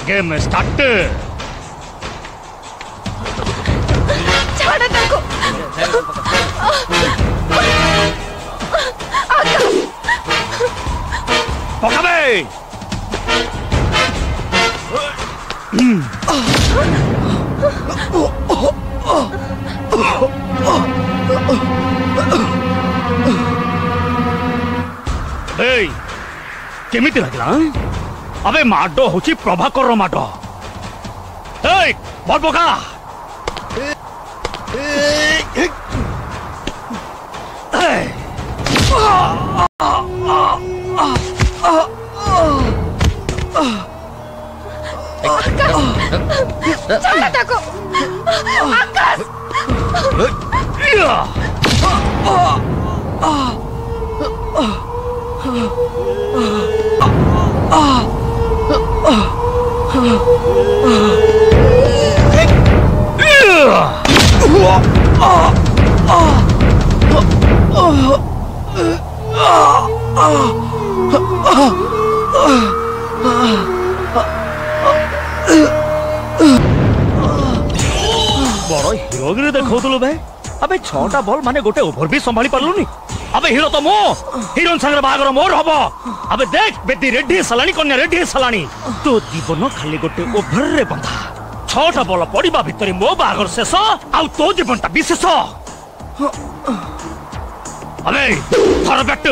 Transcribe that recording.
Game start. छाड़ा ताको पकाबे केमिति लगला? अबे माडो होची प्रभाकर माडो। बल पका छाड़ा ताको आकाश बड़ हिरोगिरी देखौतलु भाई। अबे 6टा बॉल माने गोटे ओभर भी संभाली पारलुनी। अबे हिरो तो मो हिरोन संगे बागर मोर हबो। अबे देख बेदी रेडी सलानी कन्या रेडी सलानी। तो जीवन खाली गोटे ओभर रे बंधा। 6टा बॉल पड़िबा भितरे मो बागर शेष आ तो जीवनटा विशेष। अबे थर बैट